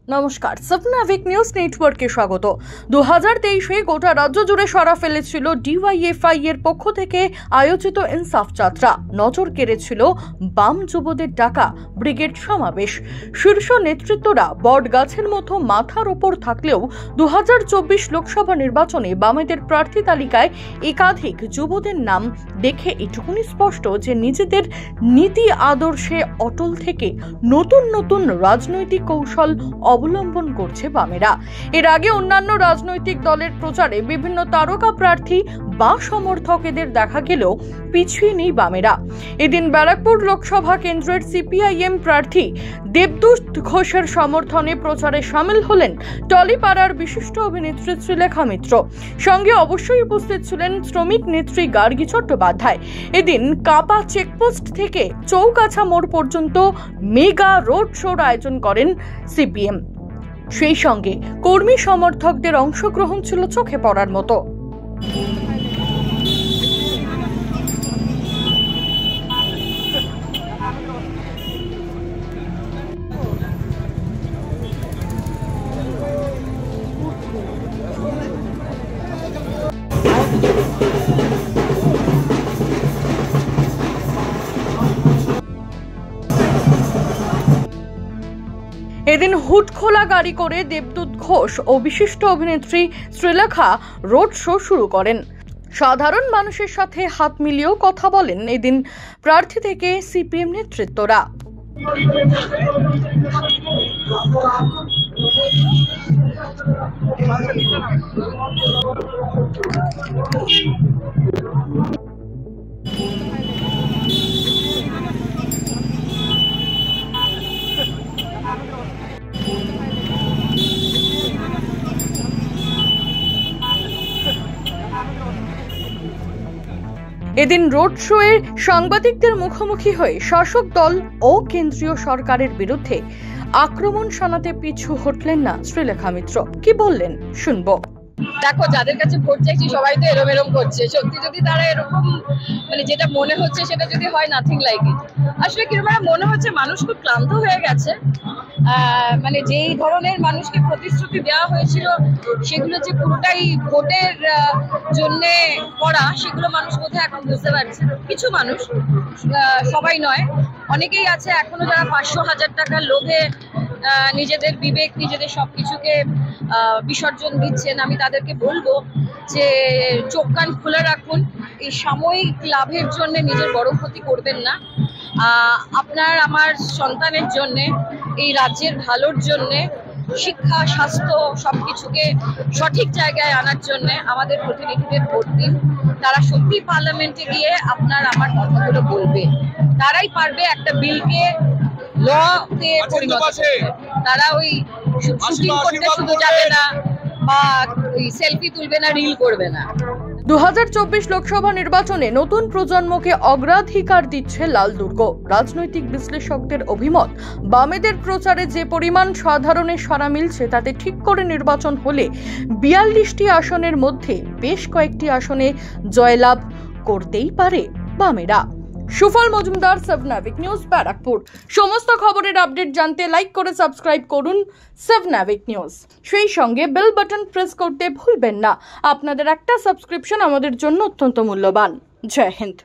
নমস্কার, স্বপ্নাভিক নিউজ নেটওয়ার্কে স্বাগত। 2023-এ গোটা রাজ্য জুড়ে সাড়া ফেলেছিল ডিওয়াইএফআই এর পক্ষ থেকে আয়োজিত ইনসাফ যাত্রা। নজর কেড়েছিল বাম যুবদের ডাকা ব্রিগেড সমাবেশ। শীর্ষ নেতৃত্বরা বট গাছের মতো মাথার ওপর থাকলেও 2024 লোকসভা নির্বাচনে বামেদের প্রার্থী তালিকায় একাধিক যুবদের নাম দেখে এটুকুনি স্পষ্ট যে নিজেদের নীতি আদর্শে অটল থেকে নতুন নতুন রাজনৈতিক কৌশল অবলম্বন করছে বামেরা। এর আগে অন্যান্য রাজনৈতিক দলের প্রচারে বিভিন্ন তারকা প্রার্থী বা সমর্থকদের দেখা গেলেও পিছিয়ে নেই বামেরা। এদিন ব্যারাকপুর লোকসভা কেন্দ্রের সিপিআইএম প্রার্থী দেবদূত ঘোষের সমর্থনে প্রচারে সামিল হলেন টলিপাড়ার বিশিষ্ট অভিনেত্রী শ্রীলেখা মিত্র। সঙ্গে অবশ্যই উপস্থিত ছিলেন শ্রমিক নেত্রী গার্গী চট্টোপাধ্যায়। এদিন কাপা চেকপোস্ট থেকে চৌগাছা মোড় পর্যন্ত মেগা রোড শোর আয়োজন করেন সিপিএম। সেই সঙ্গে কর্মী সমর্থকদের অংশগ্রহণ ছিল চোখে পড়ার মতো। এদিন হুড খোলা গাড়ি করে দেবদূত ঘোষ ও বিশিষ্ট অভিনেত্রী শ্রীলেখা রোড শো শুরু করেন। সাধারণ মানুষের সাথে হাত মিলিয়েও কথা বলেন এদিন প্রার্থী থেকে সিপিএম নেতৃত্বরা। এদিন রোড শোয়ে সাংবাদিকদের মুখোমুখি হয়ে শাসক দল ও কেন্দ্রীয় সরকারের বিরুদ্ধে আক্রমণ শানাতে পিছু হটলেন না শ্রীলেখা মিত্র। কি বললেন শুনবো। দেখো, যাদের কাছে ভোট চাইছি সবাই তো এরম করছে। সত্যি যদি তারা এরকম যেটা মনে হচ্ছে সেটা যদি হয়, নাথিং লাইক ইট। আসলে কিরকম মনে হচ্ছে মানুষ খুব ক্লান্ত হয়ে গেছে। যেই ধরনের মানুষকে প্রতিশ্রুতি দেওয়া হয়েছিল সেগুলো যে পুরোটাই ভোটের জন্যে করা, সেগুলো মানুষ বোধহয় এখন বুঝতে পারছে। কিছু মানুষ, সবাই নয়, অনেকেই আছে এখনো যারা 500,000 টাকার লোভে নিজেদের বিবেক, নিজেদের সবকিছুকে বিসর্জন দিচ্ছেন। আমি তাদেরকে বলবো যে চোখ কান খোলা রাখুন, এই সাময়িক লাভের জন্য নিজের বড় ক্ষতি করবেন না। আপনার আমার সন্তানের জন্যে, এই রাজ্যের ভালোর জন্যে, শিক্ষা, স্বাস্থ্য সবকিছুকে সঠিক জায়গায় আনার জন্য আমাদের প্রতিনিধিদের ভোট দিন। তারা সত্যি পার্লামেন্টে গিয়ে আপনার আমার কথাগুলো বলবে। তারাই পারবে একটা বিলকে লতে পরিণত করতে। তারা ওই শুটিং করতে শুধু যাবে না, বা সেলফি তুলবে না, রিল করবে না। 2024 লোকসভা নির্বাচনে নতুন প্রজন্মকে অগ্রাধিকার দিচ্ছে লাল দুর্গ। রাজনৈতিক বিশ্লেষকদের অভিমত, বামেদের প্রচারে যে পরিমাণ সাধারণের সাড়া মিলছে তাতে ঠিক করে নির্বাচন হলে 42টি আসনের মধ্যে বেশ কয়েকটি আসনে জয়লাভ করতেই পারে বামেরা। সুফল মজুমদার, স্বপ্নাভিক নিউজ, ব্যারাকপুর। সমস্ত খবরের আপডেট জানতে লাইক করে সাবস্ক্রাইব করুন স্বপ্নাভিক নিউজ। সেই সঙ্গে বেল বাটন প্রেস করতে ভুলবেন না। আপনাদের একটা সাবস্ক্রিপশন আমাদের জন্য অত্যন্ত মূল্যবান। জয় হিন্দ।